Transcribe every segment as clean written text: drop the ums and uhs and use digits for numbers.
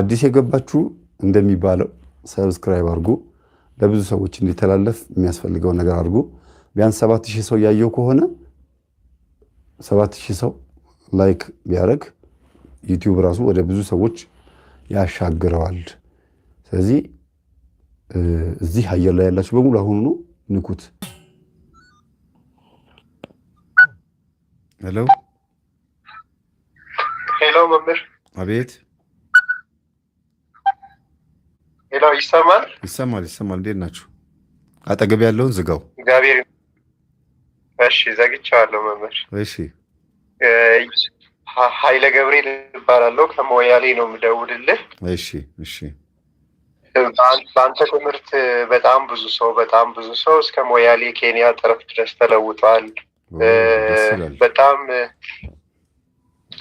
አዲስ የገባችሁ እንደሚባለው ሰብስክራይብ አድርጉ። ለብዙ ሰዎች እንዲተላለፍ የሚያስፈልገው ነገር አድርጉ። ቢያንስ 7000 ሰው ያየው ከሆነ 7000 ሰው ላይክ ቢያደርግ ዩቲዩብ ራሱ ወደ ብዙ ሰዎች ያሻግረዋል። ስለዚህ እዚህ አየር ላይ ያላችሁ በሙሉ አሁኑ ንኩት። ሄሎ ሄሎ፣ መምህር። አቤት። ሄሎ፣ ይሰማል? ይሰማል። እንዴት ናችሁ? አጠገብ ያለውን ዝጋው። እግዚአብሔር። እሺ፣ ዘግቼዋለሁ መምህር። እሺ። ኃይለ ገብርኤል እባላለሁ። ከሞያሌ ነው የምደውልልህ። እሺ። በአንተ ትምህርት በጣም ብዙ ሰው እስከ ሞያሌ ኬንያ ጠረፍ ድረስ ተለውጧል። በጣም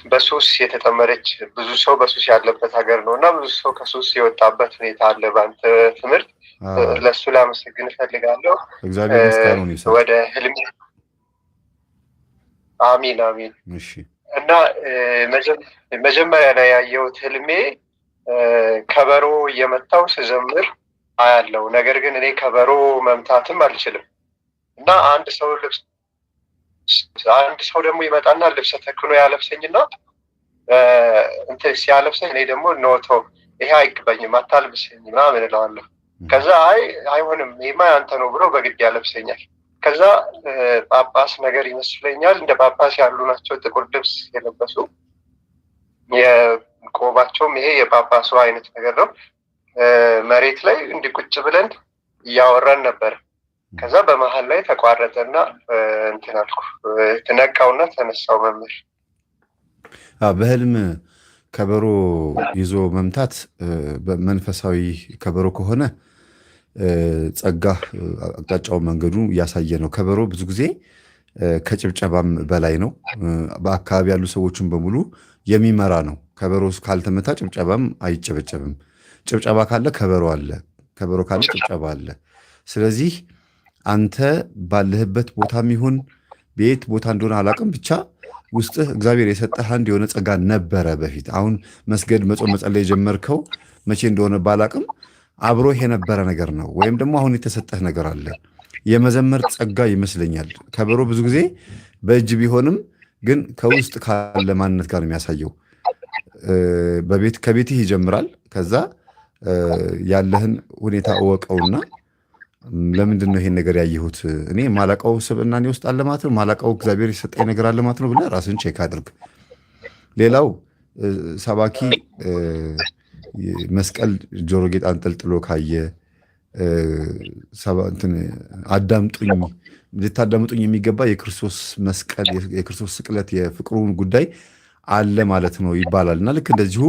በሱስ የተጠመደች ብዙ ሰው በሱስ ያለበት ሀገር ነው እና ብዙ ሰው ከሱስ የወጣበት ሁኔታ አለ በአንተ ትምህርት። ለእሱ ላመሰግን እፈልጋለሁ። እግዚአብሔር ይመስገን። ወደ ህልሜ። አሚን። እሺ። እና መጀመሪያ ላይ ያየሁት ህልሜ ከበሮ እየመታው ስዘምር አያለው። ነገር ግን እኔ ከበሮ መምታትም አልችልም እና አንድ ሰው ደግሞ ይመጣና ልብሰ ተክኖ ያለብሰኝና እንትን ሲያለብሰኝ እኔ ደግሞ ኖቶ ይሄ አይገባኝም አታልብሰኝ ምናምን እለዋለሁ። ከዛ አይሆንም ይሄማ ያንተ ነው ብሎ በግድ ያለብሰኛል። ከዛ ጳጳስ ነገር ይመስለኛል፣ እንደ ጳጳስ ያሉ ናቸው፣ ጥቁር ልብስ የለበሱ የቆባቸውም ይሄ የጳጳሱ አይነት ነገር ነው። መሬት ላይ እንዲህ ቁጭ ብለን እያወራን ነበር። ከዛ በመሀል ላይ ተቋረጠና እንትን አልኩ፣ ነቃውና ተነሳው። መምህር በህልም ከበሮ ይዞ መምታት መንፈሳዊ ከበሮ ከሆነ ጸጋ አቅጣጫው መንገዱ እያሳየ ነው። ከበሮ ብዙ ጊዜ ከጭብጨባም በላይ ነው። በአካባቢ ያሉ ሰዎችን በሙሉ የሚመራ ነው። ከበሮ ካልተመታ ጭብጨባም አይጨበጨብም። ጭብጨባ ካለ ከበሮ አለ፣ ከበሮ ካለ ጭብጨባ አለ። ስለዚህ አንተ ባለህበት ቦታም ይሁን ቤት ቦታ እንደሆነ አላቅም፣ ብቻ ውስጥህ እግዚአብሔር የሰጠህ አንድ የሆነ ጸጋ ነበረ በፊት። አሁን መስገድ፣ መጾም፣ መጸለይ የጀመርከው መቼ እንደሆነ ባላቅም አብሮህ የነበረ ነገር ነው። ወይም ደግሞ አሁን የተሰጠህ ነገር አለ። የመዘመር ጸጋ ይመስለኛል። ከበሮ ብዙ ጊዜ በእጅ ቢሆንም ግን ከውስጥ ካለ ማንነት ጋር ነው የሚያሳየው። ከቤትህ ይጀምራል። ከዛ ያለህን ሁኔታ እወቀውና ለምንድን ነው ይሄን ነገር ያየሁት? እኔ ማላቀው ስብዕናኔ ውስጥ አለ ማለት ነው፣ ማላቀው እግዚአብሔር የሰጠኝ ነገር አለ ማለት ነው ብለህ ራስን ቼክ አድርግ። ሌላው ሰባኪ መስቀል ጆሮ ጌጥ አንጠልጥሎ ካየ አዳምጡኝ፣ ልታዳምጡኝ የሚገባ የክርስቶስ መስቀል፣ የክርስቶስ ስቅለት፣ የፍቅሩን ጉዳይ አለ ማለት ነው ይባላል። እና ልክ እንደዚሁ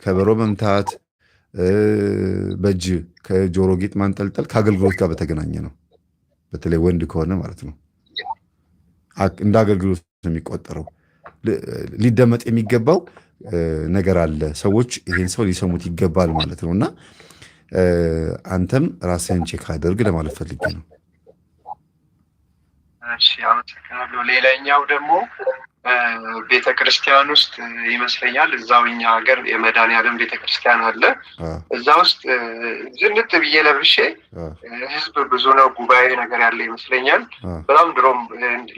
ከበሮ መምታት፣ በእጅ ከጆሮ ጌጥ ማንጠልጠል ከአገልግሎት ጋር በተገናኘ ነው። በተለይ ወንድ ከሆነ ማለት ነው እንደ አገልግሎት ነው የሚቆጠረው። ሊደመጥ የሚገባው ነገር አለ። ሰዎች ይሄን ሰው ሊሰሙት ይገባል ማለት ነው። እና አንተም ራስህን ቼክ አድርግ ለማለት ፈልጌ ነው። እሺ፣ አመሰግናለሁ። ሌላኛው ደግሞ ቤተክርስቲያን ውስጥ ይመስለኛል፣ እዛው እኛ ሀገር የመድኃኔዓለም ቤተክርስቲያን አለ። እዛ ውስጥ ዝንጥ ብዬ ለብሼ ህዝብ ብዙ ነው፣ ጉባኤ ነገር ያለ ይመስለኛል። በጣም ድሮም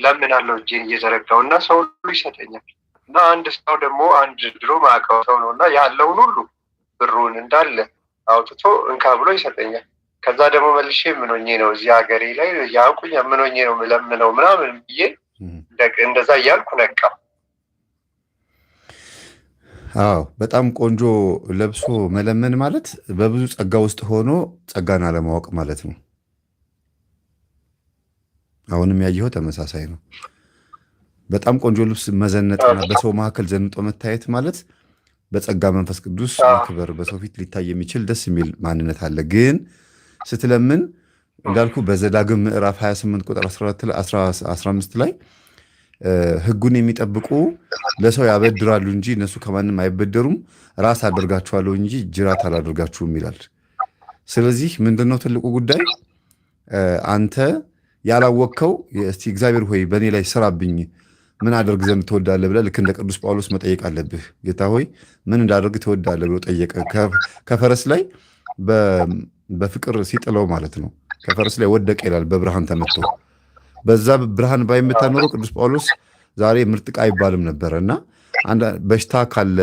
ለምናለው እጄን እየዘረጋው እና ሰው ሁሉ ይሰጠኛል። እና አንድ ሰው ደግሞ አንድ ድሮ ማዕቀው ሰው ነው እና ያለውን ሁሉ ብሩን እንዳለ አውጥቶ እንካ ብሎ ይሰጠኛል። ከዛ ደግሞ መልሼ ምኖኜ ነው እዚህ ሀገሬ ላይ ያውቁኝ ምኖኜ ነው ምለምነው ምናምን ብዬ እንደዛ እያልኩ ነቃ። አዎ፣ በጣም ቆንጆ ለብሶ መለመን ማለት በብዙ ጸጋ ውስጥ ሆኖ ጸጋን አለማወቅ ማለት ነው። አሁንም ያየኸው ተመሳሳይ ነው። በጣም ቆንጆ ልብስ መዘነጥና በሰው መካከል ዘንጦ መታየት ማለት በጸጋ መንፈስ ቅዱስ ክብር በሰው ፊት ሊታይ የሚችል ደስ የሚል ማንነት አለ። ግን ስትለምን እንዳልኩ በዘዳግም ምዕራፍ 28 ቁጥር 15 ላይ ሕጉን የሚጠብቁ ለሰው ያበድራሉ እንጂ እነሱ ከማንም አይበደሩም፣ ራስ አደርጋችኋለሁ እንጂ ጅራት አላደርጋችሁም ይላል። ስለዚህ ምንድነው ትልቁ ጉዳይ? አንተ ያላወቅከው እስቲ እግዚአብሔር ሆይ በእኔ ላይ ስራብኝ፣ ምን አደርግ ዘንድ ትወዳለህ ብለህ ልክ እንደ ቅዱስ ጳውሎስ መጠየቅ አለብህ። ጌታ ሆይ ምን እንዳደርግ ትወዳለህ ብሎ ጠየቀ። ከፈረስ ላይ በፍቅር ሲጥለው ማለት ነው። ከፈረስ ላይ ወደቀ ይላል በብርሃን ተመቶ። በዛ ብርሃን ባይመታ ኖሮ ቅዱስ ጳውሎስ ዛሬ ምርጥ ዕቃ አይባልም ነበረ። እና በሽታ ካለ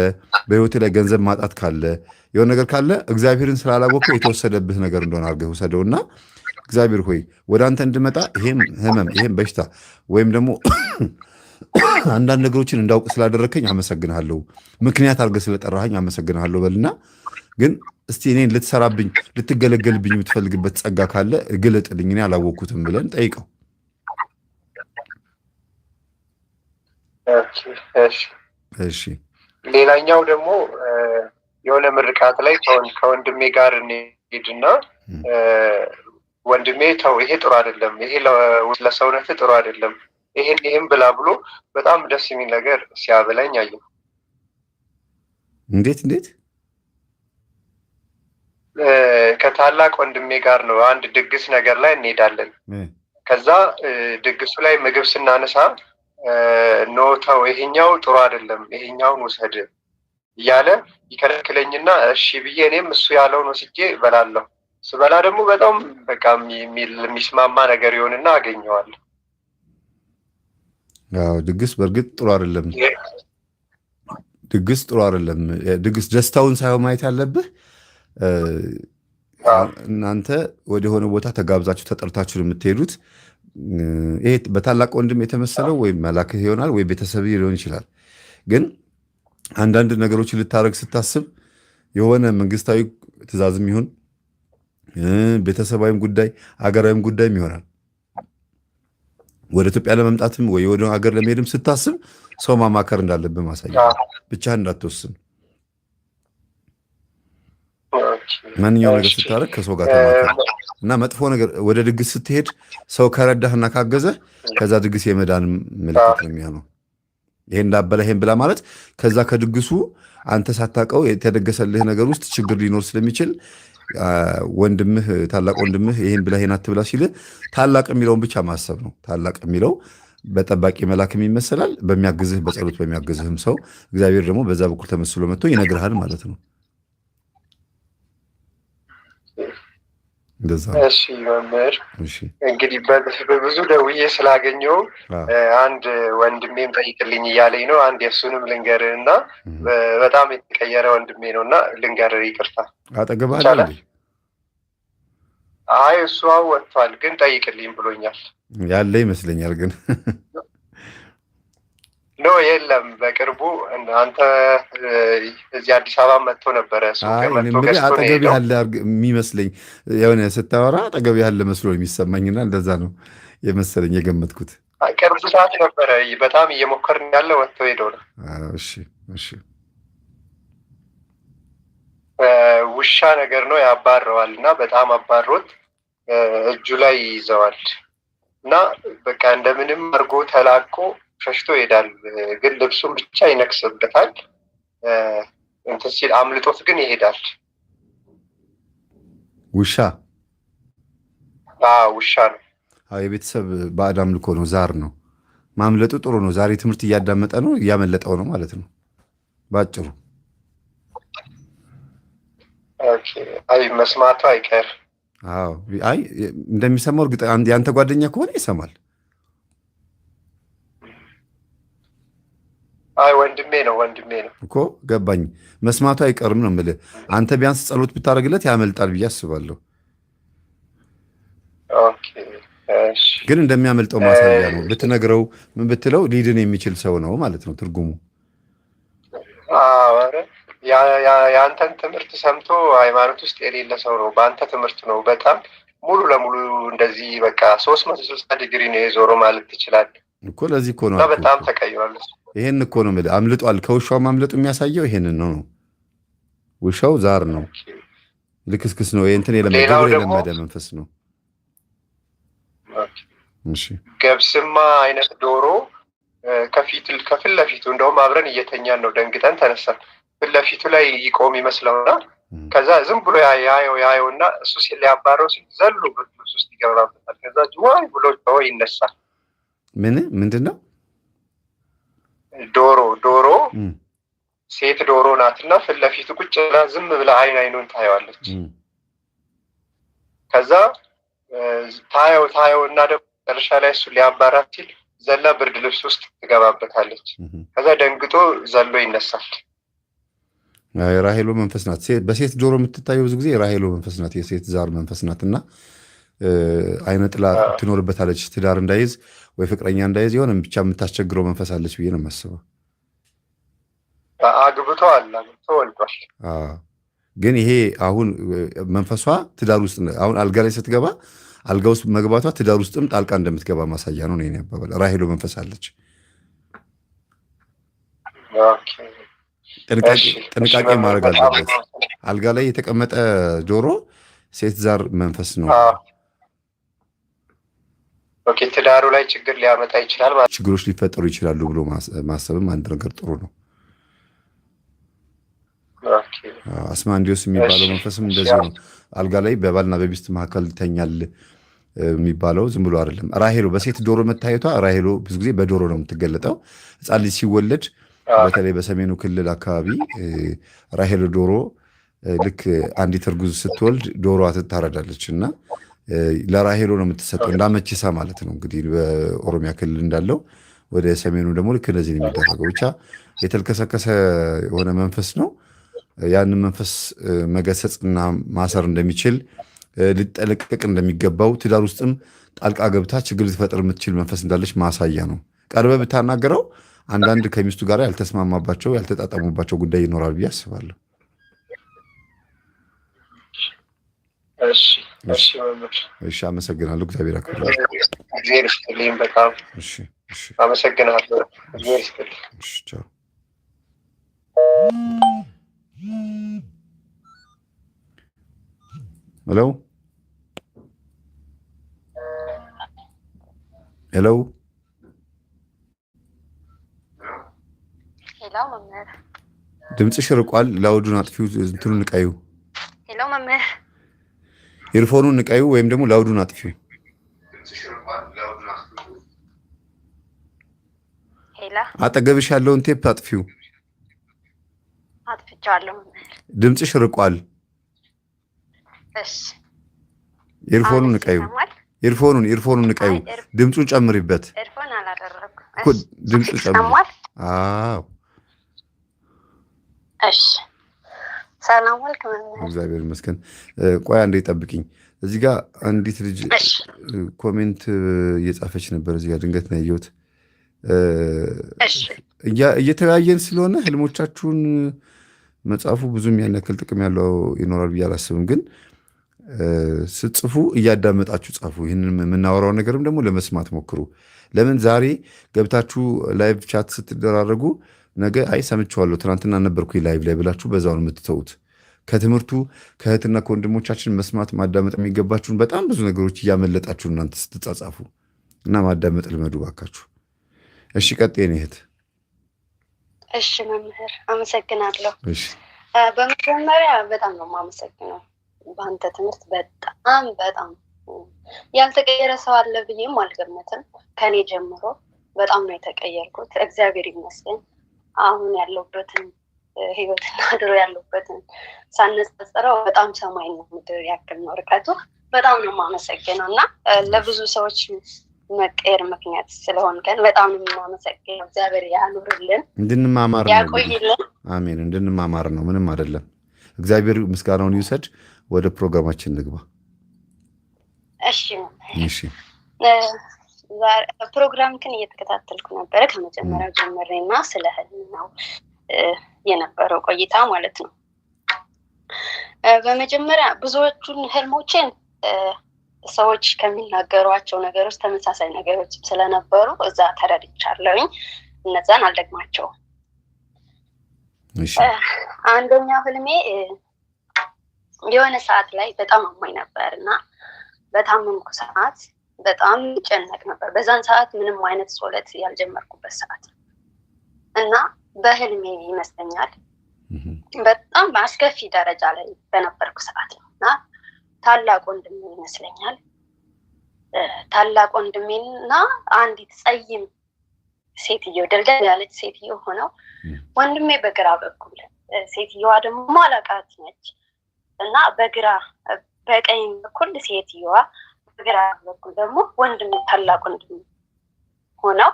በህይወት ላይ ገንዘብ ማጣት ካለ የሆነ ነገር ካለ እግዚአብሔርን ስላላወቅህ የተወሰደብህ ነገር እንደሆነ አድርገህ ውሰደውና እግዚአብሔር ሆይ ወደ አንተ እንድመጣ ይሄም ህመም ይሄም በሽታ ወይም ደግሞ አንዳንድ ነገሮችን እንዳውቅ ስላደረከኝ አመሰግንሃለሁ፣ ምክንያት አድርገህ ስለጠራኸኝ አመሰግንሃለሁ በልና ግን እስቲ እኔን ልትሰራብኝ ልትገለገልብኝ የምትፈልግበት ጸጋ ካለ ግለጥልኝ፣ እኔ አላወቅኩትም ብለን ጠይቀው። እሺ ሌላኛው ደግሞ የሆነ ምርቃት ላይ ከወንድሜ ጋር እንሄድና ወንድሜ ተው ይሄ ጥሩ አይደለም፣ ይሄ ለሰውነት ጥሩ አይደለም፣ ይሄን ብላ ብሎ በጣም ደስ የሚል ነገር ሲያበላኝ አየሁ። እንዴት ከታላቅ ወንድሜ ጋር ነው አንድ ድግስ ነገር ላይ እንሄዳለን። ከዛ ድግሱ ላይ ምግብ ስናነሳ ኖ ተው ይሄኛው ጥሩ አይደለም ይሄኛውን ውሰድ እያለ ይከለክለኝና እሺ ብዬ እኔም እሱ ያለውን ወስጄ እበላለሁ። ስበላ ደግሞ በጣም በቃ የሚስማማ ነገር ይሆንና አገኘዋለሁ። ድግስ በእርግጥ ጥሩ አይደለም። ድግስ ደስታውን ሳይሆን ማየት ያለብህ እናንተ ወደ ሆነ ቦታ ተጋብዛችሁ ተጠርታችሁ የምትሄዱት ይሄ በታላቅ ወንድም የተመሰለው ወይም መላክህ ይሆናል ወይ ቤተሰብ ሊሆን ይችላል። ግን አንዳንድ ነገሮችን ልታደርግ ስታስብ የሆነ መንግስታዊ ትእዛዝም ይሁን ቤተሰባዊም ጉዳይ አገራዊም ጉዳይም ይሆናል። ወደ ኢትዮጵያ ለመምጣትም ወይ ወደ ሀገር ለመሄድም ስታስብ ሰው ማማከር እንዳለብህ ማሳያ፣ ብቻህን እንዳትወስን። ማንኛውም ነገር ስታደርግ ከሰው ጋር ተማከር እና መጥፎ ነገር ወደ ድግስ ስትሄድ ሰው ከረዳህና ካገዘ ከዛ ድግስ የመዳን ምልክት ነው የሚሆነው። ይሄን እንዳበላ ይሄን ብላ ማለት ከዛ ከድግሱ አንተ ሳታውቀው የተደገሰልህ ነገር ውስጥ ችግር ሊኖር ስለሚችል ወንድምህ ታላቅ ወንድምህ ይሄን ብላ ይሄን አትብላ ሲል ታላቅ የሚለውን ብቻ ማሰብ ነው። ታላቅ የሚለው በጠባቂ መልአክም ይመሰላል፣ በሚያግዝህ በጸሎት በሚያግዝህም ሰው እግዚአብሔር ደግሞ በዛ በኩል ተመስሎ መጥቶ ይነግርሃል ማለት ነው። እሺ መምህር፣ እንግዲህ በብዙ ደውዬ ስላገኘው አንድ ወንድሜም ጠይቅልኝ እያለኝ ነው። አንድ የእሱንም ልንገርህ እና በጣም የተቀየረ ወንድሜ ነው እና ልንገርህ። ይቅርታ አጠገብህ አለ? አይ እሱ ወጥቷል፣ ግን ጠይቅልኝ ብሎኛል። ያለ ይመስለኛል ግን ኖ የለም። በቅርቡ አንተ እዚህ አዲስ አበባ መጥቶ ነበረ። አጠገብ ያለ የሚመስለኝ የሆነ ስታወራ አጠገብ ያለ መስሎ የሚሰማኝና እንደዛ ነው የመሰለኝ የገመትኩት። ቅርብ ሰዓት ነበረ። በጣም እየሞከርን ያለ ወጥቶ ሄደው ነው። እሺ ውሻ ነገር ነው ያባረዋል እና በጣም አባሮት እጁ ላይ ይዘዋል እና በቃ እንደምንም አድርጎ ተላቆ ሸሽቶ ይሄዳል። ግን ልብሱን ብቻ ይነክስበታል። እንትን ሲል አምልጦት ግን ይሄዳል። ውሻ ነው። የቤተሰብ ባዕድ አምልኮ ነው፣ ዛር ነው። ማምለጡ ጥሩ ነው። ዛሬ ትምህርት እያዳመጠ ነው፣ እያመለጠው ነው ማለት ነው ባጭሩ። አይ መስማቱ አይቀር። አይ እንደሚሰማው እርግጥ ያንተ ጓደኛ ከሆነ ይሰማል። አይ ወንድሜ ነው እኮ ገባኝ። መስማቱ አይቀርም ነው የምልህ። አንተ ቢያንስ ጸሎት ብታደርግለት ያመልጣል ብዬ አስባለሁ። ግን እንደሚያመልጠው ማሳያ ነው። ብትነግረው ምን ብትለው ሊድን የሚችል ሰው ነው ማለት ነው ትርጉሙ። የአንተን ትምህርት ሰምቶ ሃይማኖት ውስጥ የሌለ ሰው ነው። በአንተ ትምህርት ነው በጣም ሙሉ ለሙሉ እንደዚህ በቃ 360 ዲግሪ ነው የዞረው ማለት ትችላለህ እኮ። ለዚህ እኮ ነው በጣም ተቀይሯል። ይሄን እኮ ነው የምልህ። አምልጧል። ከውሻው ማምለጡ የሚያሳየው ይሄንን ነው። ውሻው ዛር ነው፣ ልክስክስ ነው። እንትን የለመደ መንፈስ ነው። ገብስማ አይነት ዶሮ ከፊት ለፊቱ እንደውም አብረን እየተኛን ነው፣ ደንግጠን ተነሳን። ፊት ለፊቱ ላይ ይቆም ይመስለውና ከዛ ዝም ብሎ ያየውና እሱ ሊያባረው ሲል ዘሎ ብርድ ውስጥ ይገባበታል። ከዛ ዋይ ብሎ ይነሳል። ምንድን ነው ዶሮ ሴት ዶሮ ናትና ፊት ለፊቱ ቁጭ ብላ ዝም ብላ አይኑን ታየዋለች። ከዛ ታየው እና ደግሞ መጨረሻ ላይ እሱ ሊያባራት ሲል ዘላ ብርድ ልብስ ውስጥ ትገባበታለች። ከዛ ደንግጦ ዘሎ ይነሳል። የራሄሎ መንፈስ ናት። በሴት ዶሮ የምትታየው ብዙ ጊዜ የራሄሎ መንፈስ ናት፣ የሴት ዛር መንፈስ ናትና አይነ ጥላ ትኖርበታለች። ትዳር እንዳይዝ ወይ ፍቅረኛ እንዳይዝ የሆነ ብቻ የምታስቸግረው መንፈስ አለች ብዬ ነው የማስበው። አግብቷል፣ ወልዷል። ግን ይሄ አሁን መንፈሷ ትዳር ውስጥ አሁን አልጋ ላይ ስትገባ አልጋ ውስጥ መግባቷ ትዳር ውስጥም ጣልቃ እንደምትገባ ማሳያ ነው። እኔ ያባባል ራሄሎ መንፈስ አለች። ጥንቃቄ ማድረግ አለበት። አልጋ ላይ የተቀመጠ ዶሮ ሴት ዛር መንፈስ ነው። ኦኬ፣ ትዳሩ ላይ ችግር ሊያመጣ ይችላል ማለት ችግሮች ሊፈጠሩ ይችላሉ ብሎ ማሰብም አንድ ነገር ጥሩ ነው። አስማንዲዮስ የሚባለው መንፈስም እንደዚህ ነው። አልጋ ላይ በባልና በሚስት መካከል ይተኛል የሚባለው ዝም ብሎ አይደለም። ራሄሎ በሴት ዶሮ መታየቷ ራሄሎ ብዙ ጊዜ በዶሮ ነው የምትገለጠው። ሕፃን ልጅ ሲወለድ በተለይ በሰሜኑ ክልል አካባቢ ራሄሎ ዶሮ ልክ አንዲት እርጉዝ ስትወልድ ዶሮዋ ትታረዳለች እና ለራሄሎ ነው የምትሰጠው እንዳመችሳ ማለት ነው። እንግዲህ በኦሮሚያ ክልል እንዳለው ወደ ሰሜኑ ደግሞ ልክ እንደዚህ ነው የሚደረገው። ብቻ የተልከሰከሰ የሆነ መንፈስ ነው። ያንን መንፈስ መገሰጽና ማሰር እንደሚችል ሊጠለቀቅ እንደሚገባው ትዳር ውስጥም ጣልቃ ገብታ ችግር ልትፈጥር የምትችል መንፈስ እንዳለች ማሳያ ነው። ቀርበህ ብታናገረው አንዳንድ ከሚስቱ ጋር ያልተስማማባቸው ያልተጣጣሙባቸው ጉዳይ ይኖራል ብዬ አስባለሁ። እሺ፣ አመሰግናለሁ። እግዚአብሔር ያክብርልኝ። እግዚአብሔር ይስጥልኝ። በጣም አመሰግናለሁ። እግዚአብሔር ይስጥልኝ። ቻው። ሄሎ ሄሎ ሄሎ መምህር፣ ድምፅሽ ርቋል። ላውዱን አጥፊው፣ እንትኑን ንቀዩ። ሄሎ መምህር፣ ኤርፎኑን ንቀዩ ወይም ደግሞ ላውዱን አጥፊው። ሄላ አጠገብሽ ያለውን ቴፕ አጥፊው። አጥፍቻለሁ መምህር። ድምፅሽ ርቋል። እሺ፣ ኤርፎኑን ንቀዩ። ኤርፎኑን ንቀዩ። ድምፁን ጨምሪበት። ኤርፎን አላደረኩም። ድምፁን ጨምሪ። አዎ፣ እሺ። ሰላም ዋልክ መምህር? እግዚአብሔር ይመስገን። ቆይ አንዴ ጠብቂኝ። እዚህ ጋር አንዲት ልጅ ኮሜንት እየጻፈች ነበር። እዚህ ጋር ድንገት ነው ያየሁት። እየተወያየን ስለሆነ ህልሞቻችሁን መጻፉ ብዙም ያን ያክል ጥቅም ያለው ይኖራል ብዬ አላስብም። ግን ስትጽፉ እያዳመጣችሁ ጻፉ። ይህንን የምናወራው ነገርም ደግሞ ለመስማት ሞክሩ። ለምን ዛሬ ገብታችሁ ላይቭ ቻት ስትደራረጉ ነገ አይ ሰምቼዋለሁ ትናንትና ነበርኩኝ ላይቭ ላይ ብላችሁ በዛው ነው የምትተውት። ከትምህርቱ ከእህትና ከወንድሞቻችን መስማት ማዳመጥ የሚገባችሁን በጣም ብዙ ነገሮች እያመለጣችሁ እናንተ ስትጻጻፉ እና ማዳመጥ ልመዱ ባካችሁ። እሺ፣ ቀጥዬ ነው እህት። እሺ መምህር፣ አመሰግናለሁ። እሺ፣ በመጀመሪያ በጣም ነው የማመሰግነው። በአንተ ትምህርት በጣም ያልተቀየረ ሰው አለ ብዬም አልገመትም። ከኔ ጀምሮ በጣም ነው የተቀየርኩት። እግዚአብሔር ይመስገን። አሁን ያለሁበትን ህይወትና ድሮ ያለሁበትን ሳነጻጽረው በጣም ሰማይና ምድር ያክል ነው ርቀቱ። በጣም ነው የማመሰግነው እና ለብዙ ሰዎች መቀየር ምክንያት ስለሆንከን በጣም ነው የምናመሰግነው። እግዚአብሔር ያኑርልን፣ እንድንማማር ያቆይልን። አሜን። እንድንማማር ነው፣ ምንም አይደለም። እግዚአብሔር ምስጋናውን ይውሰድ። ወደ ፕሮግራማችን እንግባ። እሺ፣ ፕሮግራምክን እየተከታተልኩ ነበረ ከመጀመሪያው ጀምሬ እና ስለ ህልም ነው የነበረው ቆይታ ማለት ነው። በመጀመሪያ ብዙዎቹን ህልሞችን ሰዎች ከሚናገሯቸው ነገሮች ተመሳሳይ ነገሮች ስለነበሩ እዛ ተረድቻለሁኝ። እነዛን አልደግማቸውም። አንደኛው ህልሜ የሆነ ሰዓት ላይ በጣም አሞኝ ነበር እና በታመምኩ ሰዓት በጣም ይጨነቅ ነበር። በዛን ሰዓት ምንም አይነት ጸሎት ያልጀመርኩበት ሰዓት እና በህልሜ ይመስለኛል በጣም በአስከፊ ደረጃ ላይ በነበርኩ ሰዓት ነው እና ታላቅ ወንድሜ ይመስለኛል ታላቅ ወንድሜና አንዲት ጸይም ሴትዮ ደልደል ያለች ሴትዮ ሆነው ወንድሜ በግራ በኩል ሴትዮዋ ደግሞ ማላቃት ነች እና በቀኝ በኩል ሴትዮዋ በግራ በኩል ደግሞ ወንድሜ ታላቅ ወንድሜ ሆነው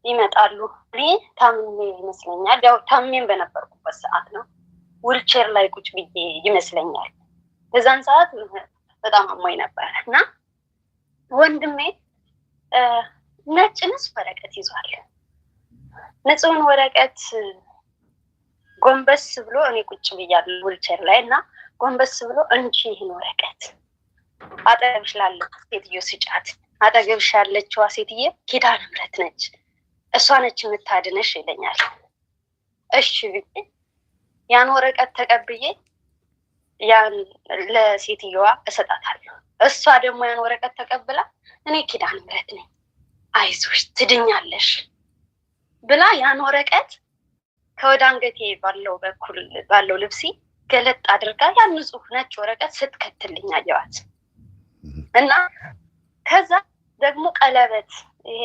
ይመጣሉ። እኔ ታምሜ ይመስለኛል፣ ያው ታምሜም በነበርኩበት ሰዓት ነው። ዊልቸር ላይ ቁጭ ብዬ ይመስለኛል። በዛን ሰዓት በጣም አሞኝ ነበር እና ወንድሜ ነጭ ንጹህ ወረቀት ይዟል። ንጹህን ወረቀት ጎንበስ ብሎ እኔ ቁጭ ብያለሁ ዊልቸር ላይ እና ጎንበስ ብሎ እንጂ ይህን ወረቀት አጠገብሽ ላለች ሴትዮ ስጫት፣ አጠገብሽ ያለችዋ ሴትዮ ኪዳነ ምሕረት ነች፣ እሷ ነች የምታድነሽ ይለኛል። እሺ ብዬ ያን ወረቀት ተቀብዬ ያን ለሴትዮዋ እሰጣታለሁ። እሷ ደግሞ ያን ወረቀት ተቀብላ እኔ ኪዳነ ምሕረት ነኝ አይዞሽ ትድኛለሽ ብላ ያን ወረቀት ከወደ አንገቴ ባለው ልብሴ ገለጥ አድርጋ ያን ንጹህ ነጭ ወረቀት ስትከትልኝ አየዋት እና ከዛ ደግሞ ቀለበት፣ ይሄ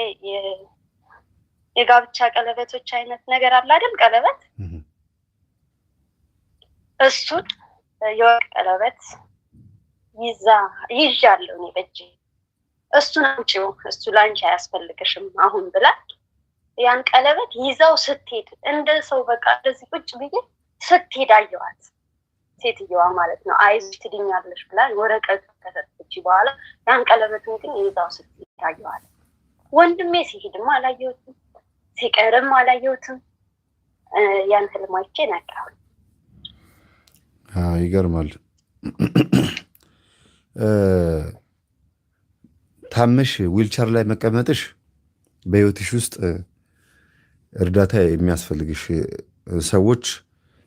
የጋብቻ ቀለበቶች አይነት ነገር አለ አይደል? ቀለበት እሱን የወርቅ ቀለበት ይዣለሁ እኔ በእጄ። እሱን አምጪው፣ እሱ ላንቺ አያስፈልግሽም አሁን ብላ ያን ቀለበት ይዛው ስትሄድ እንደ ሰው በቃ እንደዚህ ቁጭ ብዬ ስትሄድ አየዋት ሴትዮዋ ማለት ነው። አይዞሽ ትድኛለሽ ብላ ወረቀቱ ከሰጠች በኋላ ያን ቀለበቱን ግን ይዛው ስትሄድ አየዋት። ወንድሜ ሲሄድም አላየሁትም፣ ሲቀርም አላየሁትም። ያን ህልም አይቼ ነቃሁ። ይገርማል። ታመሽ ዊልቸር ላይ መቀመጥሽ በህይወትሽ ውስጥ እርዳታ የሚያስፈልግሽ ሰዎች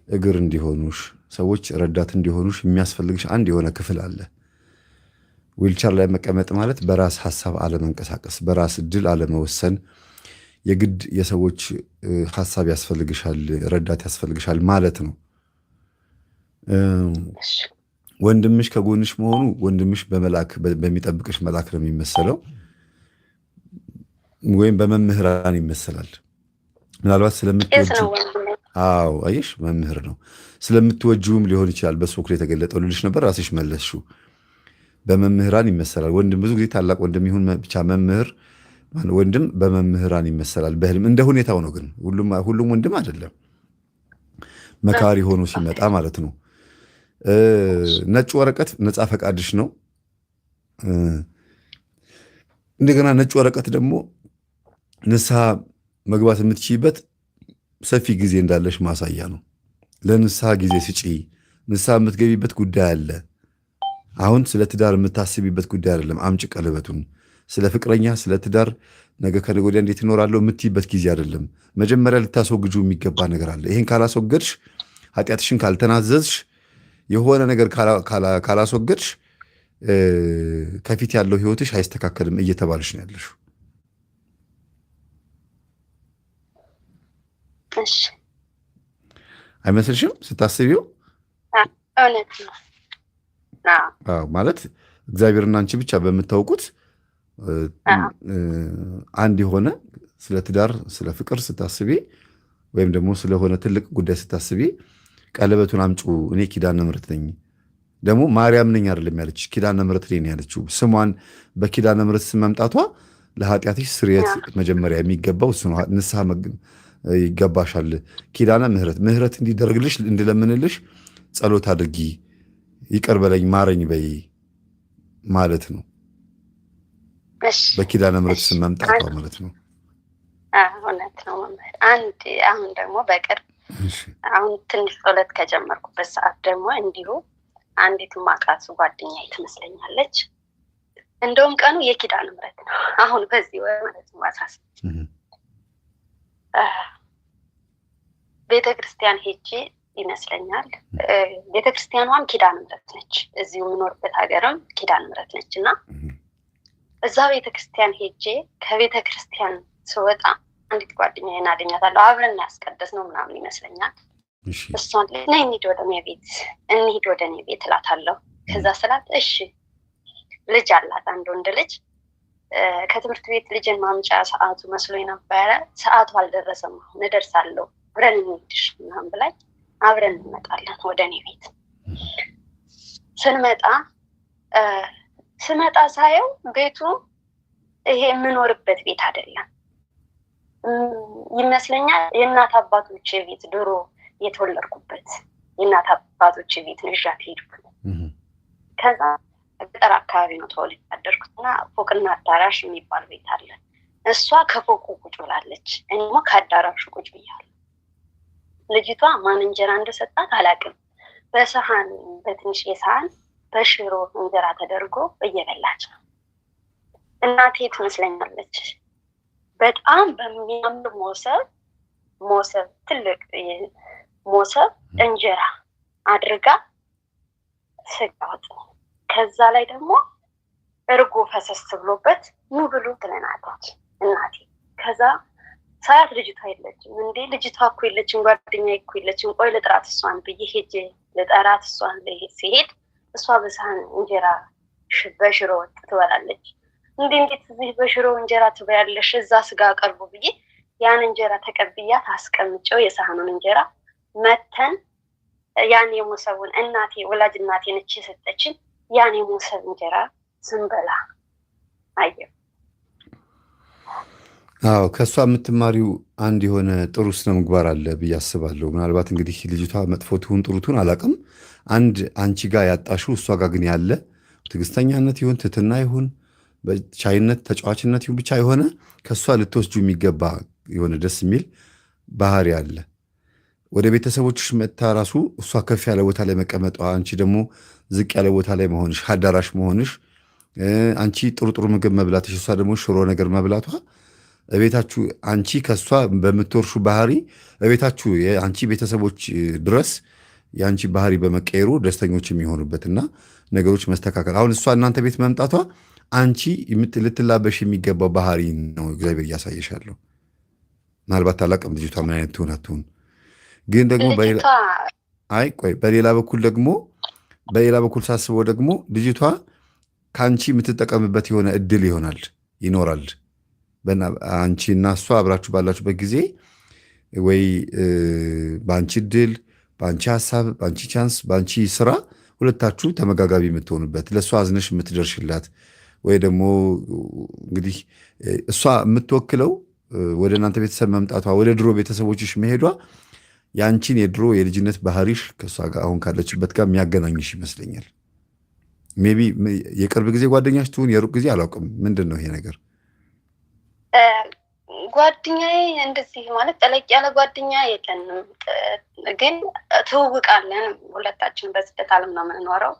እግር እንዲሆኑሽ፣ ሰዎች ረዳት እንዲሆኑሽ የሚያስፈልግሽ አንድ የሆነ ክፍል አለ። ዊልቸር ላይ መቀመጥ ማለት በራስ ሀሳብ አለመንቀሳቀስ፣ በራስ እድል አለመወሰን፣ የግድ የሰዎች ሀሳብ ያስፈልግሻል፣ ረዳት ያስፈልግሻል ማለት ነው። ወንድምሽ ከጎንሽ መሆኑ ወንድምሽ በሚጠብቅሽ መልአክ ነው የሚመሰለው፣ ወይም በመምህራን ይመሰላል። ምናልባት ስለምትወጂው አየሽ መምህር ነው ስለምትወጂውም ሊሆን ይችላል። በሶክሬት የተገለጠው ልልሽ ነበር፣ ራስሽ መለስሽው። በመምህራን ይመሰላል። ወንድም ብዙ ጊዜ ታላቅ ወንድም ይሁን ብቻ መምህር ወንድም በመምህራን ይመሰላል በህልም እንደ ሁኔታው ነው። ግን ሁሉም ወንድም አይደለም፣ መካሪ ሆኖ ሲመጣ ማለት ነው። ነጭ ወረቀት ነፃ ፈቃድሽ ነው። እንደገና ነጭ ወረቀት ደግሞ ንስሐ መግባት የምትችይበት ሰፊ ጊዜ እንዳለሽ ማሳያ ነው። ለንስሐ ጊዜ ስጪ። ንስሐ የምትገቢበት ጉዳይ አለ። አሁን ስለ ትዳር የምታስቢበት ጉዳይ አይደለም። አምጭ ቀለበቱን። ስለ ፍቅረኛ፣ ስለ ትዳር ነገ ከነገ ወዲያ እንዴት እኖራለሁ የምትይበት ጊዜ አይደለም። መጀመሪያ ልታስወግጁ የሚገባ ነገር አለ። ይሄን ካላስወገድሽ፣ ኃጢአትሽን ካልተናዘዝሽ፣ የሆነ ነገር ካላስወገድሽ ከፊት ያለው ህይወትሽ አይስተካከልም እየተባልሽ ነው ያለሽው። አይመስልሽም ስታስቢው? ማለት እግዚአብሔርና አንቺ ብቻ በምታውቁት አንድ የሆነ ስለ ትዳር፣ ስለ ፍቅር ስታስቢ ወይም ደግሞ ስለሆነ ትልቅ ጉዳይ ስታስቢ ቀለበቱን አምጩ፣ እኔ ኪዳነ ምሕረት ነኝ። ደግሞ ማርያም ነኝ አይደለም ያለች፣ ኪዳነ ምሕረት ነኝ ያለችው። ስሟን በኪዳነ ምሕረት ስም መምጣቷ ለኃጢአትሽ ስርየት መጀመሪያ የሚገባው እሱ ነው። ንስሐ ይገባሻል። ኪዳነ ምሕረት እንዲደረግልሽ እንድለምንልሽ ጸሎት አድርጊ፣ ይቅር በለኝ ማረኝ በይ ማለት ነው። በኪዳነ ምሕረት ስም መምጣቷ ማለት ነው። እውነት ነው መምህር። አሁን ደግሞ በቅርብ አሁን ትንሽ ጸሎት ከጀመርኩበት ሰዓት ደግሞ እንዲሁ አንዲት ማቃሱ ጓደኛዬ ትመስለኛለች። እንደውም ቀኑ የኪዳነ ምሕረት ነው። አሁን በዚህ ወር ማለት ነው 18 ቤተክርስቲያን ሄጄ ይመስለኛል። ቤተክርስቲያኗም ኪዳነ ምሕረት ነች። እዚሁ የምኖርበት ሀገርም ኪዳነ ምሕረት ነች እና እዛ ቤተክርስቲያን ሄጄ ከቤተክርስቲያን ስወጣ አንዲት ጓደኛዬን አገኛታለሁ። አብረን ያስቀደስ ነው ምናምን ይመስለኛል። እሷን ነይ እንሂድ ወደ እኔ ቤት እላታለሁ። ከዛ ስላት እሺ፣ ልጅ አላት አንድ ወንድ ልጅ። ከትምህርት ቤት ልጅን ማምጫ ሰዓቱ መስሎኝ ነበረ። ሰዓቱ አልደረሰም። እደርሳለሁ አብረን እንሂድሽ ምናምን ብላኝ አብረን እንመጣለን ወደ እኔ ቤት። ስመጣ ሳየው ቤቱ ይሄ የምኖርበት ቤት አይደለም ይመስለኛል። የእናት አባቶቼ ቤት ድሮ የተወለድኩበት የእናት አባቶቼ ቤት ነው ይዣት ሄድኩት። ከዛ ገጠር አካባቢ ነው ተወልጄ ያደርኩትና ፎቅና አዳራሽ የሚባል ቤት አለ። እሷ ከፎቁ ቁጭ ብላለች፣ እኔማ ከአዳራሹ ቁጭ ብያለሁ። ልጅቷ ማን እንጀራ እንደሰጣት አላውቅም። በሰሃን በትንሽ የሰሃን በሽሮ እንጀራ ተደርጎ እየበላች ነው። እናቴ ትመስለኛለች። በጣም በሚያምር ሞሰብ ትልቅ ሞሰብ እንጀራ አድርጋ ስጋ ወጥ፣ ከዛ ላይ ደግሞ እርጎ ፈሰስ ብሎበት ኑ ብሉ ትለናለች እናቴ። ከዛ ሳያት ልጅቷ የለችም። እንዴ ልጅቷ እኮ የለችም፣ ጓደኛዬ እኮ የለችም፣ ቆይ ልጥራት እሷን ብዬ ሄጄ ልጠራት እሷን ሲሄድ እሷ በሳህን እንጀራ በሽሮ ወጥ ትበላለች። እንዴት እዚህ በሽሮ እንጀራ ትበያለሽ? እዛ ስጋ ቀርቦ ብዬ ያን እንጀራ ተቀብያት አስቀምጨው የሳህኑን እንጀራ መተን ያን የሞሰቡን እናቴ ወላጅ እናቴ ነች የሰጠችን ያን የሞሰብ እንጀራ ስንበላ አየሁ። አዎ ከእሷ የምትማሪው አንድ የሆነ ጥሩ ስነ ምግባር አለ ብዬ አስባለሁ። ምናልባት እንግዲህ ልጅቷ መጥፎ ትሁን ጥሩ ትሁን አላውቅም። አንድ አንቺ ጋር ያጣሽው እሷ ጋር ግን ያለ ትዕግስተኛነት ይሁን ትህትና ይሁን በቻይነት ተጫዋችነት ይሁን ብቻ የሆነ ከእሷ ልትወስጁ የሚገባ የሆነ ደስ የሚል ባህሪ አለ። ወደ ቤተሰቦችሽ መጥታ ራሱ እሷ ከፍ ያለ ቦታ ላይ መቀመጧ፣ አንቺ ደግሞ ዝቅ ያለ ቦታ ላይ መሆንሽ፣ አዳራሽ መሆንሽ፣ አንቺ ጥሩ ጥሩ ምግብ መብላትሽ፣ እሷ ደግሞ ሽሮ ነገር መብላቷ እቤታችሁ አንቺ ከእሷ በምትወርሹ ባህሪ እቤታችሁ የአንቺ ቤተሰቦች ድረስ የአንቺ ባህሪ በመቀየሩ ደስተኞች የሚሆኑበትና ነገሮች መስተካከል። አሁን እሷ እናንተ ቤት መምጣቷ አንቺ ልትላበሽ የሚገባው ባህሪ ነው እግዚአብሔር እያሳየሻለሁ። ምናልባት አላውቅም ልጅቷ ምን አይነት ትሆን አትሆን፣ ግን ደግሞ በሌላ በኩል ሳስበው ደግሞ ልጅቷ ከአንቺ የምትጠቀምበት የሆነ እድል ይኖራል። አንቺ እና እሷ አብራችሁ ባላችሁበት ጊዜ ወይ በአንቺ እድል፣ በአንቺ ሀሳብ፣ በአንቺ ቻንስ፣ በአንቺ ስራ ሁለታችሁ ተመጋጋቢ የምትሆኑበት ለእሷ አዝነሽ የምትደርሽላት ወይ ደግሞ እንግዲህ እሷ የምትወክለው ወደ እናንተ ቤተሰብ መምጣቷ ወደ ድሮ ቤተሰቦችሽ መሄዷ የአንቺን የድሮ የልጅነት ባህሪሽ ከእሷ ጋር አሁን ካለችበት ጋር የሚያገናኝሽ ይመስለኛል። ሜይ ቢ የቅርብ ጊዜ ጓደኛሽ ትሁን የሩቅ ጊዜ አላውቅም። ምንድን ነው ይሄ ነገር? ጓደኛዬ እንደዚህ ማለት ጠለቅ ያለ ጓደኛ የለንም፣ ግን ትውውቃለን። ሁለታችን በስደት ዓለም ነው የምንኖረው።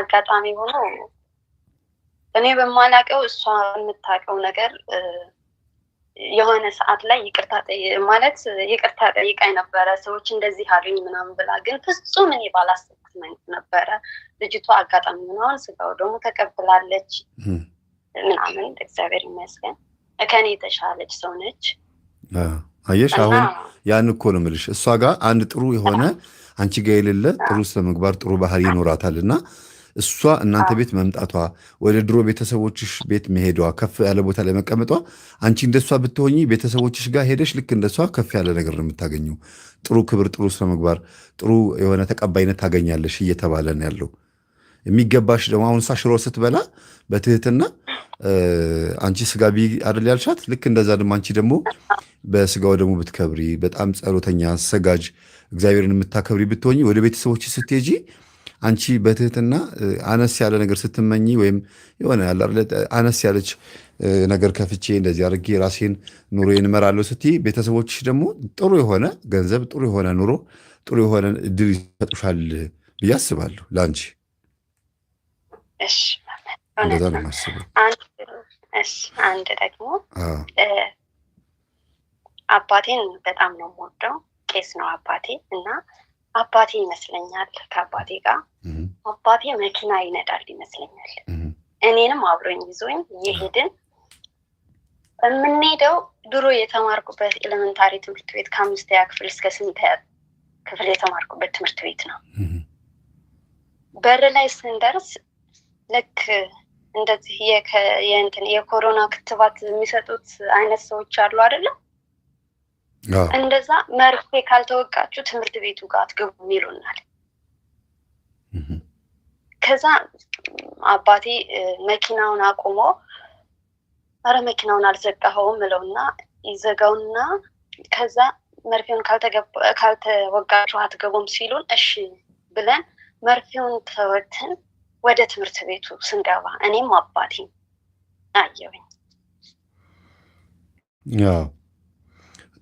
አጋጣሚ ሆኖ እኔ በማላውቀው እሷ የምታውቀው ነገር የሆነ ሰዓት ላይ ይቅርታ ጠይቃኝ ነበረ። ሰዎች እንደዚህ አሉኝ ምናምን ብላ፣ ግን ፍጹም እኔ ባላሰብኩት መንገድ ነበረ። ልጅቷ አጋጣሚ ምናምን ስጋው ደግሞ ተቀብላለች ምናምን፣ እግዚአብሔር ይመስገን ከኔ የተሻለች ሰው ነች። አየሽ አሁን ያን እኮ ነው የምልሽ። እሷ ጋር አንድ ጥሩ የሆነ አንቺ ጋር የሌለ ጥሩ ስለምግባር ጥሩ ባህሪ ይኖራታል እና እሷ እናንተ ቤት መምጣቷ ወደ ድሮ ቤተሰቦችሽ ቤት መሄዷ ከፍ ያለ ቦታ ላይ መቀመጧ አንቺ እንደሷ ብትሆኚ ቤተሰቦችሽ ጋር ሄደሽ ልክ እንደሷ ከፍ ያለ ነገር ነው የምታገኘው። ጥሩ ክብር፣ ጥሩ ስለምግባር፣ ጥሩ የሆነ ተቀባይነት ታገኛለሽ እየተባለ ነው ያለው። የሚገባሽ ደግሞ አሁን እሷ ሽሮ ስትበላ በትህትና አንቺ ስጋ ቢ አይደል ያልሻት፣ ልክ እንደዛ ደግሞ አንቺ ደግሞ በስጋው ደግሞ ብትከብሪ፣ በጣም ጸሎተኛ ሰጋጅ እግዚአብሔርን የምታከብሪ ብትሆኚ ወደ ቤተሰቦች ስትሄጂ አንቺ በትህትና አነስ ያለ ነገር ስትመኝ ወይም የሆነ አነስ ያለች ነገር ከፍቼ እንደዚህ አድርጌ ራሴን ኑሮዬን እመራለሁ ስትይ ቤተሰቦችሽ ደግሞ ጥሩ የሆነ ገንዘብ፣ ጥሩ የሆነ ኑሮ፣ ጥሩ የሆነ እድል ይሰጡሻል ብዬ አስባለሁ ለአንቺ። እንደዛ ነው የማስበው። አንድ ደግሞ አባቴን በጣም ነው የምወደው። ቄስ ነው አባቴ እና አባቴ ይመስለኛል ከአባቴ ጋር አባቴ መኪና ይነዳል ይመስለኛል። እኔንም አብሮኝ ይዞኝ እየሄድን የምንሄደው ድሮ የተማርኩበት ኤሌመንታሪ ትምህርት ቤት ከ5ኛ ክፍል እስከ 8ኛ ክፍል የተማርኩበት ትምህርት ቤት ነው። በር ላይ ስንደርስ ልክ እንደዚህ የኮሮና ክትባት የሚሰጡት አይነት ሰዎች አሉ አይደለም? እንደዛ መርፌ ካልተወጋችሁ ትምህርት ቤቱ ጋር አትገቡም ይሉናል። ከዛ አባቴ መኪናውን አቁሞ አረ መኪናውን አልዘጋኸውም እለውና ይዘጋውና ከዛ መርፌውን ካልተወጋችሁ አትገቡም ሲሉን እሺ ብለን መርፌውን ተወተን ወደ ትምህርት ቤቱ ስንገባ እኔም አባቴ አየሁኝ።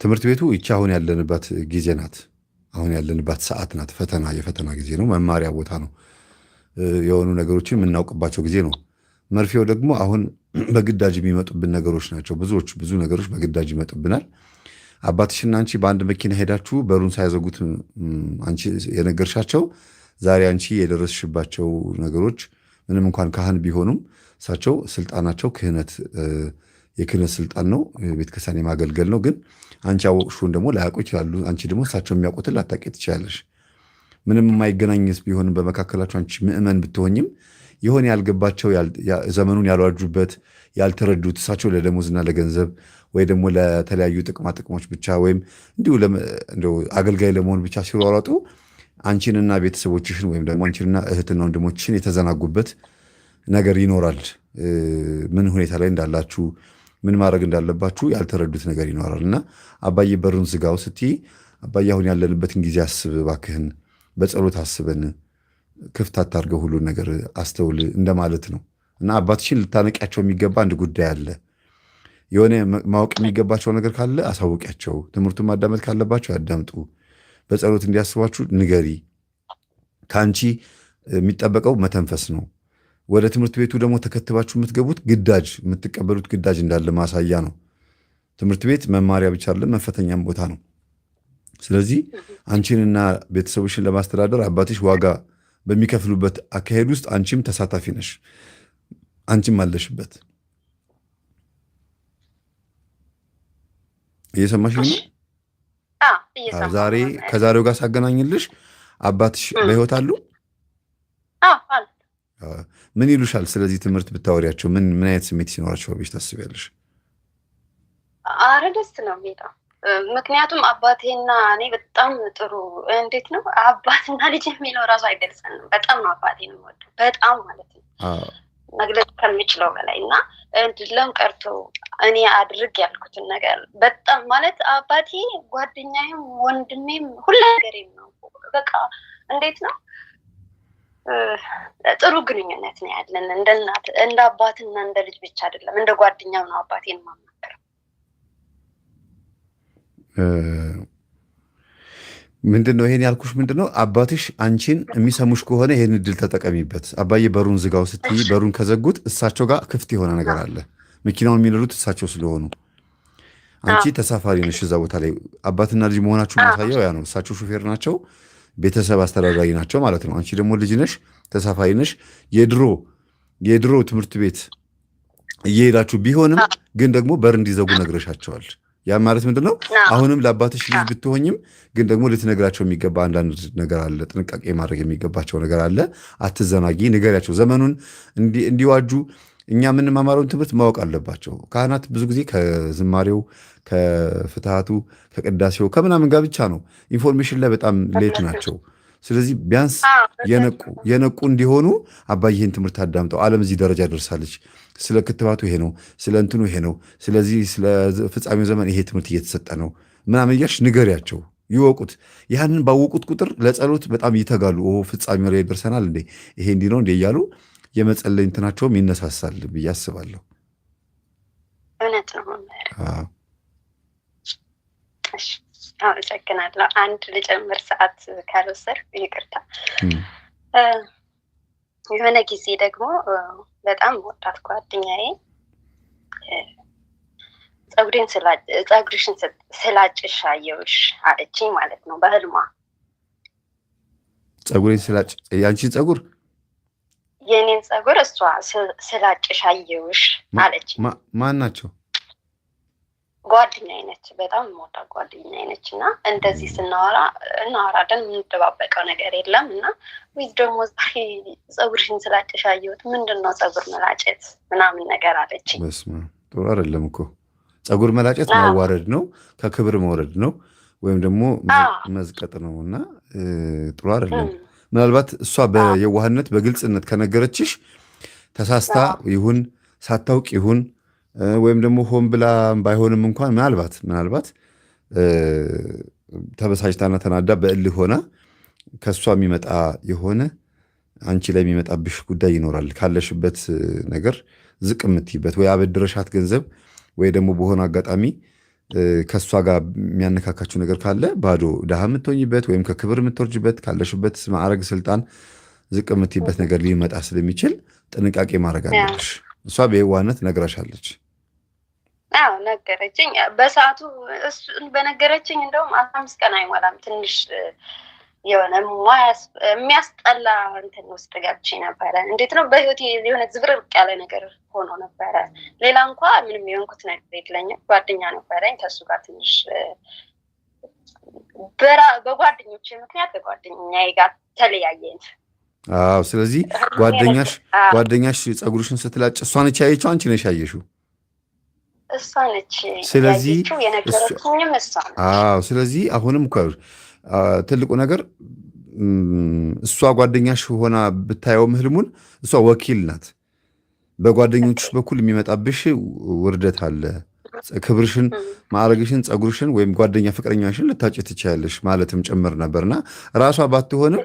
ትምህርት ቤቱ ይቺ አሁን ያለንባት ጊዜ ናት። አሁን ያለንባት ሰዓት ናት። የፈተና ጊዜ ነው። መማሪያ ቦታ ነው። የሆኑ ነገሮችን የምናውቅባቸው ጊዜ ነው። መርፌው ደግሞ አሁን በግዳጅ የሚመጡብን ነገሮች ናቸው። ብዙ ነገሮች በግዳጅ ይመጡብናል። አባትሽና አንቺ በአንድ መኪና ሄዳችሁ በሩን ሳያዘጉት አንቺ የነገርሻቸው ዛሬ አንቺ የደረስሽባቸው ነገሮች ምንም እንኳን ካህን ቢሆኑም እሳቸው ስልጣናቸው የክህነት ስልጣን ነው። ቤተክርስቲያን የማገልገል ነው። ግን አንቺ ያወቅሽውን ደግሞ ላያውቁ ይችላሉ። አንቺ ደግሞ እሳቸው የሚያውቁትን ላታውቂ ትችላለሽ። ምንም የማይገናኝስ ቢሆንም በመካከላቸው አንቺ ምእመን ብትሆኝም የሆነ ያልገባቸው ዘመኑን ያልዋጁበት ያልተረዱት እሳቸው ለደሞዝና ለገንዘብ ወይ ደግሞ ለተለያዩ ጥቅማ ጥቅሞች ብቻ ወይም እንዲሁ አገልጋይ ለመሆን ብቻ ሲሯሯጡ አንቺንና ቤተሰቦችሽን ወይም ደግሞ አንቺንና እህትና ወንድሞችሽን የተዘናጉበት ነገር ይኖራል። ምን ሁኔታ ላይ እንዳላችሁ ምን ማድረግ እንዳለባችሁ ያልተረዱት ነገር ይኖራል እና አባዬ በሩን ዝጋው ስትይ አባዬ አሁን ያለንበትን ጊዜ አስብ እባክህን፣ በጸሎት አስበን፣ ክፍት አታርገው፣ ሁሉን ነገር አስተውል እንደማለት ነው እና አባትሽን ልታነቂያቸው የሚገባ አንድ ጉዳይ አለ። የሆነ ማወቅ የሚገባቸው ነገር ካለ አሳውቂያቸው። ትምህርቱን ማዳመጥ ካለባቸው ያዳምጡ። በጸሎት እንዲያስባችሁ ንገሪ። ከአንቺ የሚጠበቀው መተንፈስ ነው። ወደ ትምህርት ቤቱ ደግሞ ተከትባችሁ የምትገቡት ግዳጅ የምትቀበሉት ግዳጅ እንዳለ ማሳያ ነው። ትምህርት ቤት መማሪያ ብቻ አይደለም፣ መፈተኛም ቦታ ነው። ስለዚህ አንቺንና ቤተሰቦችን ለማስተዳደር አባትሽ ዋጋ በሚከፍሉበት አካሄድ ውስጥ አንቺም ተሳታፊ ነሽ፣ አንቺም አለሽበት። እየሰማሽ ነው? ዛሬ ከዛሬው ጋር ሳገናኝልሽ አባትሽ በሕይወት አሉ? ምን ይሉሻል? ስለዚህ ትምህርት ብታወሪያቸው ምን አይነት ስሜት ሲኖራቸው ብለሽ ታስቢያለሽ? አረ ደስ ነው የሚለው። ምክንያቱም አባቴና እኔ በጣም ጥሩ እንዴት ነው አባትና ልጅ የሚለው ራሱ አይገልጸንም። በጣም ነው አባቴን የምወደው፣ በጣም ማለት ነው መግለጽ ከምችለው በላይ እና እንድለም ቀርቶ እኔ አድርግ ያልኩትን ነገር በጣም ማለት አባቴ ጓደኛዬም ወንድሜም ሁሉ ነገሬም ነው። በቃ እንዴት ነው ጥሩ ግንኙነት ነው ያለን። እንደ እናት እንደ አባትና እንደ ልጅ ብቻ አይደለም፣ እንደ ጓደኛም ነው አባቴን ማማከረው። ምንድነው ይሄን ያልኩሽ? ምንድነው አባትሽ አንቺን የሚሰሙሽ ከሆነ ይሄን እድል ተጠቀሚበት። አባዬ በሩን ዝጋው ስትይ በሩን ከዘጉት እሳቸው ጋር ክፍት የሆነ ነገር አለ። መኪናውን የሚነዱት እሳቸው ስለሆኑ አንቺ ተሳፋሪ ነሽ እዛ ቦታ ላይ። አባትና ልጅ መሆናችሁ ማሳያው ያ ነው። እሳቸው ሹፌር ናቸው፣ ቤተሰብ አስተዳዳሪ ናቸው ማለት ነው። አንቺ ደግሞ ልጅ ነሽ፣ ተሳፋሪ ነሽ። የድሮ ትምህርት ቤት እየሄዳችሁ ቢሆንም ግን ደግሞ በር እንዲዘጉ ነግረሻቸዋል። ያ ማለት ምንድን ነው? አሁንም ለአባትሽ ልጅ ብትሆኝም ግን ደግሞ ልትነግራቸው የሚገባ አንዳንድ ነገር አለ። ጥንቃቄ ማድረግ የሚገባቸው ነገር አለ። አትዘናጊ፣ ንገሪያቸው። ዘመኑን እንዲዋጁ እኛ የምንማማረውን ትምህርት ማወቅ አለባቸው። ካህናት ብዙ ጊዜ ከዝማሬው፣ ከፍትሃቱ፣ ከቅዳሴው ከምናምን ጋር ብቻ ነው። ኢንፎርሜሽን ላይ በጣም ሌት ናቸው። ስለዚህ ቢያንስ የነቁ እንዲሆኑ አባዬ ይህን ትምህርት አዳምጠው፣ ዓለም እዚህ ደረጃ ደርሳለች፣ ስለ ክትባቱ ይሄ ነው፣ ስለ እንትኑ ይሄ ነው፣ ስለዚህ ስለ ፍጻሜው ዘመን ይሄ ትምህርት እየተሰጠ ነው ምናምን እያልሽ ንገሪያቸው፣ ይወቁት። ያንን ባወቁት ቁጥር ለጸሎት በጣም ይተጋሉ። ፍጻሜው ላይ ደርሰናል እንዴ፣ ይሄ እንዲህ ነው እንዴ እያሉ የመጸለይ እንትናቸውም ይነሳሳል ብዬ አስባለሁ። እውነት ነው መምህር። አመሰግናለሁ። አንድ ልጨምር ሰዓት ካልወሰድኩ ይቅርታ። የሆነ ጊዜ ደግሞ በጣም ወጣት ጓደኛዬ ፀጉርሽን ስላጭሽ አየሁሽ አለችኝ ማለት ነው በህልሟ። ፀጉሬን ስላጭ? ያንቺን ፀጉር? የኔን ፀጉር እሷ ስላጭሽ አየሁሽ አለችኝ። ማን ናቸው? ጓደኛዬ ነች፣ በጣም የምወዳት ጓደኛዬ ነች። እና እንደዚህ እናወራለን፣ የምንደባበቀው ነገር የለም። እና ዊዝ ደግሞ ዛሬ ፀጉርሽን ስላጨሽ አየሁት፣ ምንድን ነው ፀጉር መላጨት ምናምን ነገር አለችኝ። ጥሩ አይደለም እኮ ፀጉር መላጨት ማዋረድ ነው፣ ከክብር መውረድ ነው፣ ወይም ደግሞ መዝቀጥ ነው። እና ጥሩ አይደለም። ምናልባት እሷ በየዋህነት በግልጽነት ከነገረችሽ ተሳስታ ይሁን ሳታውቅ ይሁን ወይም ደግሞ ሆን ብላ ባይሆንም እንኳን ምናልባት ተበሳጭታና ተናዳ በእልህ ሆና ከእሷ የሚመጣ የሆነ አንቺ ላይ የሚመጣብሽ ጉዳይ ይኖራል። ካለሽበት ነገር ዝቅ የምትይበት ወይ አበድረሻት ገንዘብ ወይ ደግሞ በሆነ አጋጣሚ ከእሷ ጋር የሚያነካካችው ነገር ካለ ባዶ ድሃ የምትሆኝበት ወይም ከክብር የምትወርጅበት ካለሽበት ማዕረግ ስልጣን ዝቅ የምትይበት ነገር ሊመጣ ስለሚችል ጥንቃቄ ማድረግ አለብሽ። እሷ በየዋህነት ነግራሻለች። አዎ ነገረችኝ። በሰዓቱ በነገረችኝ እንደውም 15 ቀን አይሞላም ትንሽ የሆነ የሚያስጠላ እንትን ውስጥ ገብቼ ነበረ። እንዴት ነው በህይወቴ የሆነ ዝብርቅ ያለ ነገር ሆኖ ነበረ። ሌላ እንኳ ምንም የሆንኩት ነገር የለኝም። ጓደኛ ነበረኝ፣ ከእሱ ጋር ትንሽ በጓደኞቼ ምክንያት በጓደኛዬ ጋር ተለያየን። አዎ። ስለዚህ ጓደኛሽ ፀጉርሽን ስትላጭ እሷ ነች ያየችው? አንቺ ነሽ ያየሽው? እሷ ነች ያየችው፣ የነገረችኝም እሷ ነች። አዎ። ስለዚህ አሁንም ትልቁ ነገር እሷ ጓደኛሽ ሆና ብታየውም ህልሙን እሷ ወኪል ናት። በጓደኞችሽ በኩል የሚመጣብሽ ውርደት አለ። ክብርሽን፣ ማዕረግሽን፣ ፀጉርሽን ወይም ጓደኛ ፍቅረኛሽን ልታጭ ትችያለሽ ማለትም ጭምር ነበርና ራሷ ባትሆንም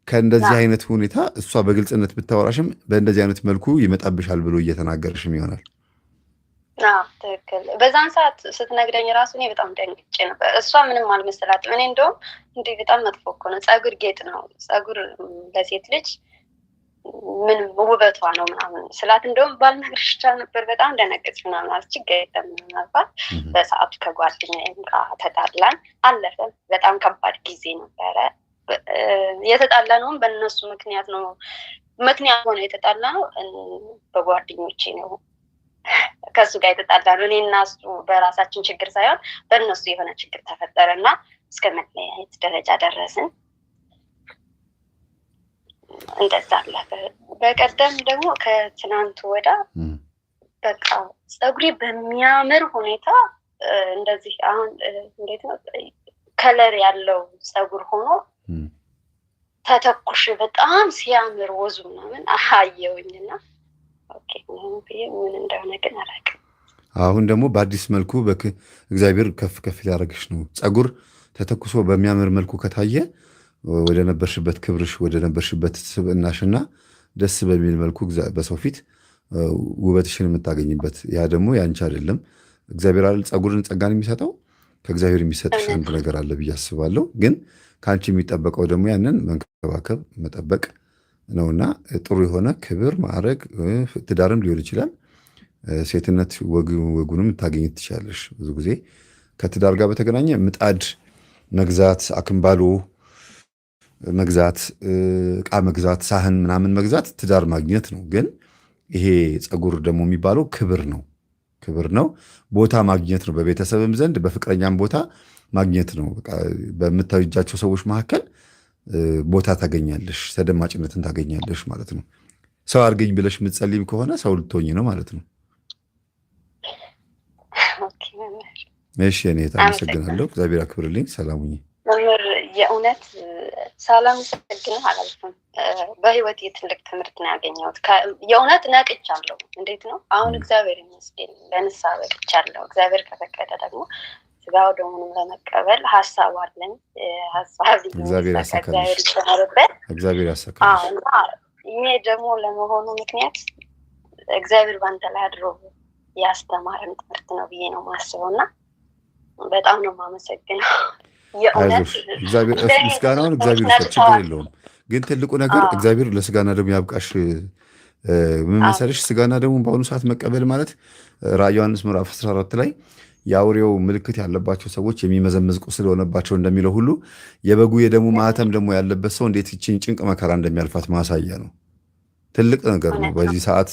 ከእንደዚህ አይነት ሁኔታ እሷ በግልጽነት ብታወራሽም በእንደዚህ አይነት መልኩ ይመጣብሻል ብሎ እየተናገርሽም ይሆናል። ትክክል። በዛን ሰዓት ስትነግረኝ ራሱ እኔ በጣም ደንግጬ ነበር። እሷ ምንም አልመሰላትም። እኔ እንደውም እንዲህ በጣም መጥፎ እኮ ነው፣ ፀጉር ጌጥ ነው፣ ፀጉር ለሴት ልጅ ምን ውበቷ ነው ምናምን ስላት፣ እንደውም ባልነግርሽ ይቻል ነበር፣ በጣም ደነገጥኩ ምናምን አለች። ችግር የለም ምናልባት በሰዓቱ ከጓደኛዬም ጋር ተጣላን፣ አለፈ። በጣም ከባድ ጊዜ ነበረ። የተጣላነውም በእነሱ ምክንያት ነው። ምክንያት ሆነ የተጣላነው በጓደኞቼ ነው። ከእሱ ጋር የተጣላነው እኔ እና እሱ በራሳችን ችግር ሳይሆን በእነሱ የሆነ ችግር ተፈጠረ እና እስከ መለያየት ደረጃ ደረስን። እንደዛ አለፈ። በቀደም ደግሞ ከትናንቱ ወዳ በቃ ፀጉሬ በሚያምር ሁኔታ እንደዚህ አሁን እንዴት ነው ከለር ያለው ፀጉር ሆኖ ተተኩሽ በጣም ሲያምር ወዙ ምናምን አየውኝና ምን እንደሆነ ግን አላውቅም። አሁን ደግሞ በአዲስ መልኩ እግዚአብሔር ከፍ ከፍ ሊያደርግሽ ነው። ፀጉር ተተኩሶ በሚያምር መልኩ ከታየ ወደ ነበርሽበት ክብርሽ፣ ወደ ነበርሽበት ስብዕናሽና ደስ በሚል መልኩ በሰው ፊት ውበትሽን የምታገኝበት፣ ያ ደግሞ ያንቺ አይደለም። እግዚአብሔር አይደል ፀጉርን ጸጋን የሚሰጠው? ከእግዚአብሔር የሚሰጥሽ አንድ ነገር አለ ብዬ አስባለሁ። ግን ከአንቺ የሚጠበቀው ደግሞ ያንን መንከባከብ መጠበቅ ነውና ጥሩ የሆነ ክብር፣ ማዕረግ፣ ትዳርም ሊሆን ይችላል። ሴትነት ወጉንም ታገኝ ትችላለሽ። ብዙ ጊዜ ከትዳር ጋር በተገናኘ ምጣድ መግዛት፣ አክምባሎ መግዛት፣ ዕቃ መግዛት፣ ሳህን ምናምን መግዛት ትዳር ማግኘት ነው። ግን ይሄ ፀጉር ደግሞ የሚባለው ክብር ነው። ቦታ ማግኘት ነው። በቤተሰብም ዘንድ በፍቅረኛም ቦታ ማግኘት ነው። በምታዩጃቸው ሰዎች መካከል ቦታ ታገኛለሽ፣ ተደማጭነትን ታገኛለሽ ማለት ነው። ሰው አድርገኝ ብለሽ የምትጸልይም ከሆነ ሰው ልትሆኝ ነው ማለት ነው። እሺ፣ እኔ አመሰግናለሁ። እግዚአብሔር አክብርልኝ። ሰላም ሁኚ። መምህር፣ የእውነት ሳላመሰግንህ አላልፍም። በህይወት ትልቅ ትምህርት ነው ያገኘሁት። የእውነት ነቅቻለሁ። እንዴት ነው አሁን? እግዚአብሔር ይመስገን ለንስሐ በቅቻለሁ። እግዚአብሔር ከፈቀደ ደግሞ ስጋው ደሙንም ለመቀበል ሀሳብ አለኝ። ሀሳብ እግዚአብሔር ያሳካልሽ። እግዚአብሔር ያሳካልሽ። ይሄ ደግሞ ለመሆኑ ምክንያት እግዚአብሔር ባንተ ላይ አድሮ ያስተማረን ትምህርት ነው ብዬ ነው የማስበው እና በጣም ነው የማመሰግነው። እግዚአብሔር ምስጋናውን እግዚአብሔር ይስጥ፣ ችግር የለውም። ግን ትልቁ ነገር እግዚአብሔር ለስጋና ደግሞ ያብቃሽ። ምን መሰለሽ፣ ስጋና ደግሞ በአሁኑ ሰዓት መቀበል ማለት ራዕየ ዮሐንስ ምዕራፍ 14 ላይ የአውሬው ምልክት ያለባቸው ሰዎች የሚመዘምዝ ቁስል ሆነባቸው እንደሚለው ሁሉ የበጉ የደሙ ማህተም ደግሞ ያለበት ሰው እንዴት ይችን ጭንቅ መከራ እንደሚያልፋት ማሳያ ነው። ትልቅ ነገር ነው። በዚህ ሰዓት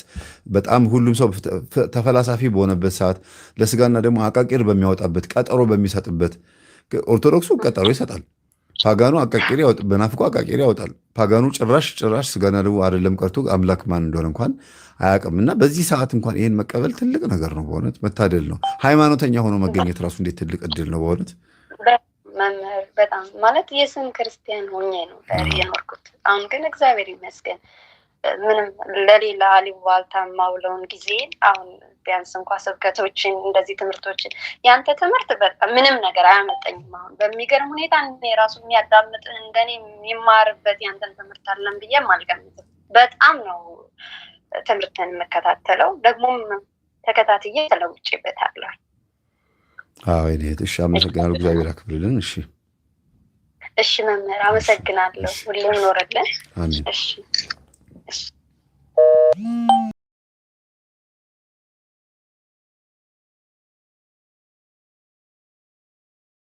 በጣም ሁሉም ሰው ተፈላሳፊ በሆነበት ሰዓት ለስጋና ደግሞ አቃቂር በሚያወጣበት ቀጠሮ በሚሰጥበት ኦርቶዶክሱ ቀጠሮ ይሰጣል። ፓጋኑ አቃቂር በናፍቆ አቃቂር ያወጣል። ፓጋኑ ጭራሽ ስጋና ደግሞ አይደለም ቀርቶ አምላክ ማን እንደሆነ እንኳን አያውቅም። እና በዚህ ሰዓት እንኳን ይሄን መቀበል ትልቅ ነገር ነው። በእውነት መታደል ነው። ሃይማኖተኛ ሆኖ መገኘት ራሱ እንዴት ትልቅ እድል ነው በእውነት መምህር። በጣም ማለት የስም ክርስቲያን ሆኜ ነው የኖርኩት። አሁን ግን እግዚአብሔር ይመስገን ምንም ለሌላ አሉባልታ ማውለውን ጊዜ አሁን ቢያንስ እንኳ ስብከቶችን እንደዚህ ትምህርቶችን ያንተ ትምህርት በጣም ምንም ነገር አያመጣኝም። አሁን በሚገርም ሁኔታ እኔ ራሱ የሚያዳምጥ እንደኔ የሚማርበት ያንተን ትምህርት አለን ብዬ አልገምትም። በጣም ነው ትምህርትን የምከታተለው፣ ደግሞም ተከታትዬ ተለውጬበታለሁ። እሺ፣ አመሰግናለሁ። እግዚአብሔር አክብርልን። እሺ መምህር፣ አመሰግናለሁ። ሁሌም ኖረልን። አሜን። እሺ